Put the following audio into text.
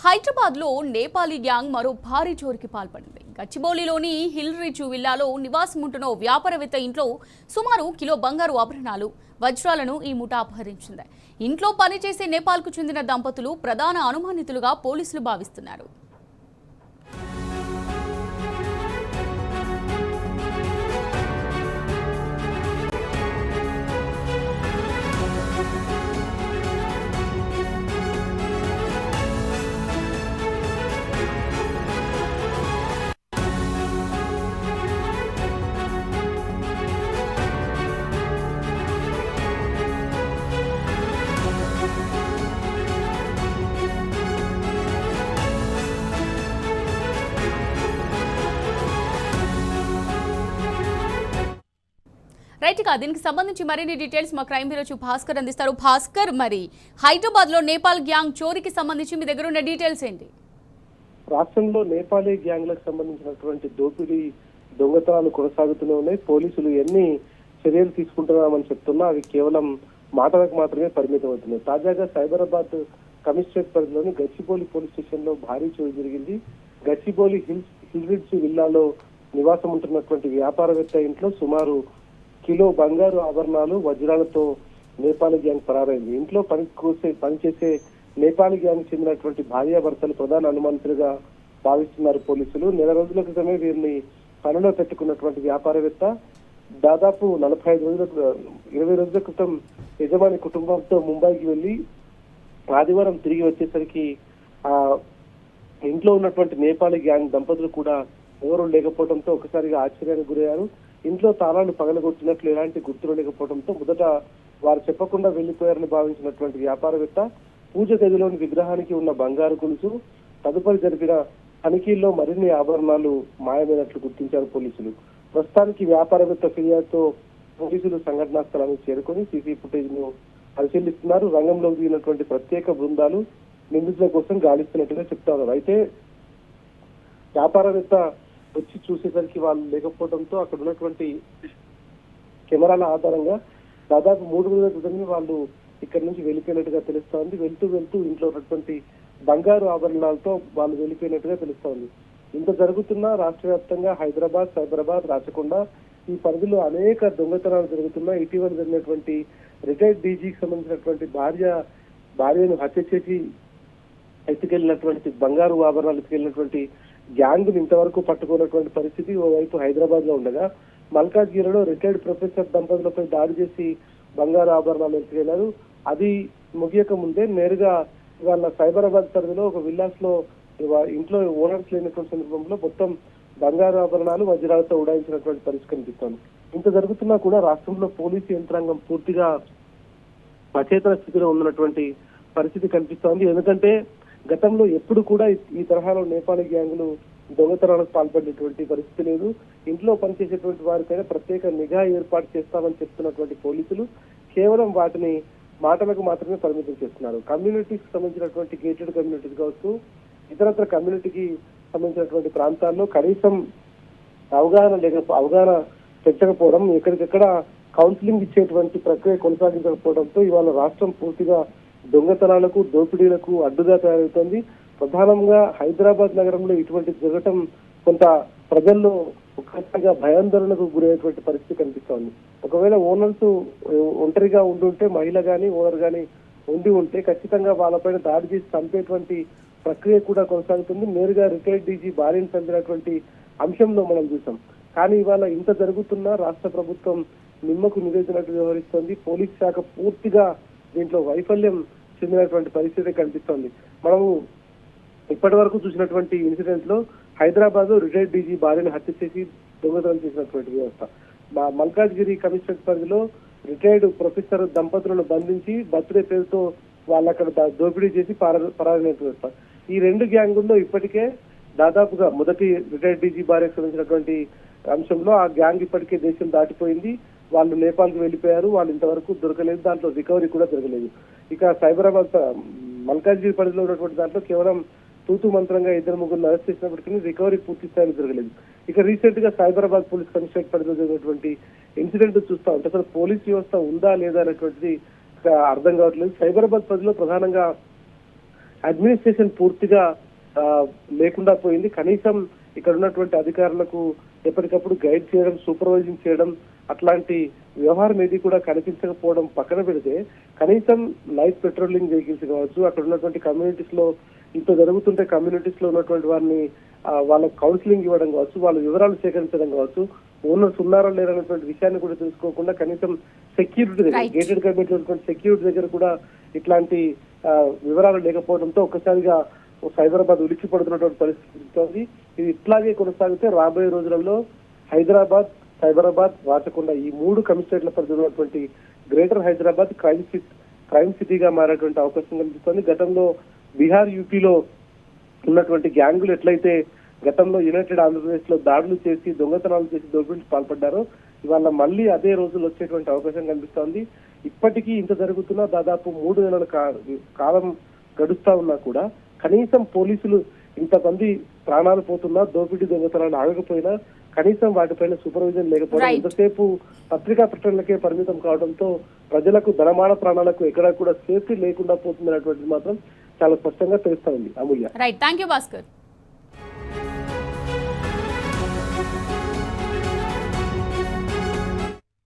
హైదరాబాద్ లో నేపాలీ గ్యాంగ్ మరో భారీ చోరీకి పాల్పడింది. గచ్చిబౌలిలోని హిల్ రిచ్ విల్లాలో నివాసం ఉంటున్న వ్యాపారవేత్త ఇంట్లో సుమారు కిలో బంగారు ఆభరణాలు, వజ్రాలను ఈ ముఠా అపహరించింది. ఇంట్లో పనిచేసే నేపాల్కు చెందిన దంపతులు ప్రధాన అనుమానితులుగా పోలీసులు భావిస్తున్నారు. రైట్ గా దీనికి సంబంధించి మరిన్ని డీటెయిల్స్ మా క్రైమ్ బ్యూరో చీఫ్ భాస్కర్ అందిస్తారు. భాస్కర్, మరి హైదరాబాద్ లో నేపాల్ గ్యాంగ్ చోరీకి సంబంధించి మీ దగ్గర ఉన్న డీటెయిల్స్ ఏంటి? రాష్ట్రంలో నేపాలీ గ్యాంగ్లకు సంబంధించినటువంటి దోపిడీ దొంగతనాలు కొనసాగుతూనే ఉన్నాయి. పోలీసులు ఎన్ని చర్యలు తీసుకుంటున్నామని చెప్తున్నా అవి కేవలం మాటలకు మాత్రమే పరిమితం అవుతున్నాయి. తాజాగా సైబరాబాద్ కమిషనరేట్ పరిధిలోని గచ్చిబౌలి పోలీస్ స్టేషన్ లో భారీ చోరీ జరిగింది. గచ్చిబౌలి హిల్ రిచ్ విల్లాలో నివాసం ఉంటున్నటువంటి వ్యాపారవేత్త ఇంట్లో సుమారు కిలో బంగారు ఆభరణాలు, వజ్రాలతో నేపాలీ గ్యాంగ్ పరారైంది. ఇంట్లో పనిచేసే నేపాలీ గ్యాంగ్ చెందినటువంటి భార్యాభర్తలు ప్రధాన అనుమానితులుగా భావిస్తున్నారు పోలీసులు. నెల రోజుల క్రితమే వీరిని పనిలో పెట్టుకున్నటువంటి వ్యాపారవేత్త దాదాపు 20 రోజుల క్రితం యజమాని కుటుంబంతో ముంబైకి వెళ్లి ఆదివారం తిరిగి వచ్చేసరికి ఆ ఇంట్లో ఉన్నటువంటి నేపాలీ గ్యాంగ్ దంపతులు కూడా ఎవరు లేకపోవడంతో ఒకసారిగా ఆశ్చర్యానికి గురయ్యారు. ఇంట్లో తాళాలు పగలగొట్టినట్లు ఎలాంటి గుర్తులు లేకపోవడంతో మొదట వారు చెప్పకుండా వెళ్లిపోయారని భావించినటువంటి వ్యాపారవేత్త పూజ గదిలోని విగ్రహానికి ఉన్న బంగారు గొలుసు, తదుపరి జరిపిన తనిఖీల్లో మరిన్ని ఆభరణాలు మాయమైనట్లు గుర్తించారు పోలీసులు. ప్రస్తుతానికి వ్యాపారవేత్త ఫిర్యాదుతో పోలీసులు సంఘటనా స్థలానికి చేరుకొని సీసీ ఫుటేజ్ ను పరిశీలిస్తున్నారు. రంగంలోకి దిగినటువంటి ప్రత్యేక బృందాలు నిందితుల కోసం గాలిస్తున్నట్టుగా చెప్తారు. అయితే వ్యాపారవేత్త వచ్చి చూసేసరికి వాళ్ళు లేకపోవడంతో అక్కడ ఉన్నటువంటి కెమెరాల ఆధారంగా దాదాపు 3 రోజుల క్రితమే వాళ్ళు ఇక్కడి నుంచి వెళ్ళిపోయినట్టుగా తెలుస్తోంది. వెళ్తూ ఇంట్లో ఉన్నటువంటి బంగారు ఆభరణాలతో వాళ్ళు వెళ్ళిపోయినట్టుగా తెలుస్తోంది. ఇంత జరుగుతున్నా రాష్ట్ర వ్యాప్తంగా హైదరాబాద్, సైబరాబాద్, రాచకొండ ఈ పరిధిలో అనేక దొంగతనాలు జరుగుతున్నా ఇటీవల జరిగినటువంటి రిటైర్డ్ డీజీకి సంబంధించినటువంటి భార్యను హత్య చేసి ఎత్తుకెళ్లినటువంటి బంగారు ఆభరణాలు ఎత్తుకెళ్లినటువంటి గ్యాంగ్ ఇంతవరకు పట్టుకున్నటువంటి పరిస్థితి ఓవైపు హైదరాబాద్ లో ఉండగా, మల్కాజ్గిరిలో రిటైర్డ్ ప్రొఫెసర్ దంపతులపై దాడి చేసి బంగారు ఆభరణాలు ఎత్తుకెళ్లారు. అది ముగియక ముందే నేరుగా వాళ్ళ సైబరాబాద్ పరిధిలో ఒక విల్లాస్ లో ఇంట్లో ఓనర్స్ లేనటువంటి సందర్భంలో మొత్తం బంగారు ఆభరణాలు, వజ్రాలతో ఉడాయించినటువంటి పరిస్థితి కనిపిస్తోంది. ఇంత జరుగుతున్నా కూడా రాష్ట్రంలో పోలీసు యంత్రాంగం పూర్తిగా అచేతన స్థితిలో ఉన్నటువంటి పరిస్థితి కనిపిస్తోంది. ఎందుకంటే గతంలో ఎప్పుడు కూడా ఈ తరహాలో నేపాలీ గ్యాంగులు దొంగతనాలకు పాల్పడేటువంటి పరిస్థితి లేదు. ఇంట్లో పనిచేసేటువంటి వారిపైన ప్రత్యేక నిఘా ఏర్పాటు చేస్తామని చెప్తున్నటువంటి పోలీసులు కేవలం వాటిని మాటలకు మాత్రమే పరిమితం చేస్తున్నారు. కమ్యూనిటీకి సంబంధించినటువంటి గేటెడ్ కమ్యూనిటీస్ కావచ్చు, ఇతరత్ర కమ్యూనిటీకి సంబంధించినటువంటి ప్రాంతాల్లో కనీసం అవగాహన పెంచకపోవడం, ఎక్కడికెక్కడ కౌన్సిలింగ్ ఇచ్చేటువంటి ప్రక్రియ కొనసాగించకపోవడంతో ఇవాళ రాష్ట్రం పూర్తిగా దొంగతనాలకు, దోపిడీలకు అడ్డుగా తయారవుతోంది. ప్రధానంగా హైదరాబాద్ నగరంలో ఇటువంటి జరగటం కొంత ప్రజల్లో ఒక్కసారిగా భయాందోళనకు గురయ్యేటువంటి పరిస్థితి కనిపిస్తోంది. ఒకవేళ ఓనర్స్ ఒంటరిగా ఉండుంటే, మహిళ గాని ఓనర్ గాని ఉంటే ఖచ్చితంగా వాళ్ళపైన దాడి చేసి చంపేటువంటి ప్రక్రియ కూడా కొనసాగుతుంది. నేరుగా రిటైర్డ్ డీజీ భార్యను చంపినటువంటి అంశంలో మనం చూసాం. కానీ ఇవాళ ఇంత జరుగుతున్నా రాష్ట్ర ప్రభుత్వం నిమ్మకు నివేదినట్టు వ్యవహరిస్తోంది. పోలీస్ శాఖ పూర్తిగా దీంట్లో వైఫల్యం చెందినటువంటి పరిస్థితి కనిపిస్తోంది. మనము ఇప్పటి వరకు చూసినటువంటి ఇన్సిడెంట్ లో హైదరాబాద్ రిటైర్డ్ డీజీ భార్యను హత్య చేసి దొంగతనం చేసినటువంటి వ్యవస్థ, మల్కాజ్గిరి కమిషనరేట్ పరిధిలో రిటైర్డ్ ప్రొఫెసర్ దంపతులను బంధించి బర్త్డే పేరుతో వాళ్ళు అక్కడ దోపిడీ చేసి పరారైన వ్యవస్థ. ఈ 2 గ్యాంగుల్లో ఇప్పటికే దాదాపుగా మొదటి రిటైర్డ్ డీజీ భార్యకు సంబంధించినటువంటి అంశంలో ఆ గ్యాంగ్ ఇప్పటికే దేశం దాటిపోయింది. వాళ్ళు నేపాల్కి వెళ్ళిపోయారు. వాళ్ళు ఇంతవరకు దొరకలేదు. దాంట్లో రికవరీ కూడా జరగలేదు. ఇక సైబరాబాద్ మల్కాజ్గిరి పరిధిలో ఉన్నటువంటి దాంట్లో కేవలం తూతు మంత్రంగా 2-3 అరెస్ట్ చేసినప్పటికీ రికవరీ పూర్తి స్థాయిలో జరగలేదు. ఇక రీసెంట్ గా సైబరాబాద్ పోలీస్ కమిషనరేట్ పరిధిలో జరిగినటువంటి ఇన్సిడెంట్ చూస్తా ఉంటే అసలు పోలీస్ వ్యవస్థ ఉందా లేదా అనేటువంటిది అర్థం కావట్లేదు. సైబరాబాద్ పరిధిలో ప్రధానంగా అడ్మినిస్ట్రేషన్ పూర్తిగా లేకుండా పోయింది. కనీసం ఇక్కడ ఉన్నటువంటి అధికారులకు ఎప్పటికప్పుడు గైడ్ చేయడం, సూపర్వైజింగ్ చేయడం అట్లాంటి వ్యవహారం ఏది కూడా కనిపించకపోవడం పక్కన పెడితే కనీసం నైట్ పెట్రోలింగ్ వెహికల్స్ కావచ్చు, అక్కడ ఉన్నటువంటి కమ్యూనిటీస్ లో ఇంత జరుగుతుంటే కమ్యూనిటీస్ లో ఉన్నటువంటి వారిని వాళ్ళకి కౌన్సిలింగ్ ఇవ్వడం కావచ్చు, వాళ్ళ వివరాలు సేకరించడం కావచ్చు, ఓనర్స్ ఉన్నారా లేరనేటువంటి విషయాన్ని కూడా తెలుసుకోకుండా కనీసం సెక్యూరిటీ దగ్గర, గేటెడ్ కమ్యూనిటీ ఉన్నటువంటి సెక్యూరిటీ దగ్గర కూడా ఇట్లాంటి వివరాలు లేకపోవడంతో ఒక్కసారిగా సైబరాబాద్ ఉలిక్కి పడుతున్నటువంటి పరిస్థితి. ఇది ఇట్లాగే కొనసాగితే రాబోయే రోజులలో హైదరాబాద్, సైబరాబాద్, రాచకొండ ఈ 3 కమిషనరేట్ల పరిధిలో ఉన్నటువంటి గ్రేటర్ హైదరాబాద్ క్రైమ్ సిటీగా మారేటువంటి అవకాశం కనిపిస్తుంది. గతంలో బీహార్, యూపీలో ఉన్నటువంటి గ్యాంగులు ఎట్లయితే గతంలో యునైటెడ్ ఆంధ్రప్రదేశ్ లో దాడులు చేసి దొంగతనాలు చేసి దోపిడీకి పాల్పడ్డారో ఇవాళ మళ్ళీ అదే రోజులు వచ్చేటువంటి అవకాశం కనిపిస్తోంది. ఇప్పటికీ ఇంత జరుగుతున్నా దాదాపు 3 నెలల కాలం గడుస్తా ఉన్నా కూడా కనీసం పోలీసులు ఇంతమంది ప్రాణాలు పోతున్నా, దోపిడీ దొంగతనాలు ఆగకపోయినా కనీసం వాటిపైన సూపర్విజన్ లేకపోవడం, ఎంతసేపు పత్రికా ప్రకటనలకే పరిమితం కావడంతో ప్రజలకు ధనమాన ప్రాణాలకు ఎక్కడా కూడా సేఫ్టీ లేకుండా పోతుంది అనేటువంటిది మాత్రం చాలా స్పష్టంగా తెలుస్తా ఉంది. Amulya. Right, thank you Bhaskar.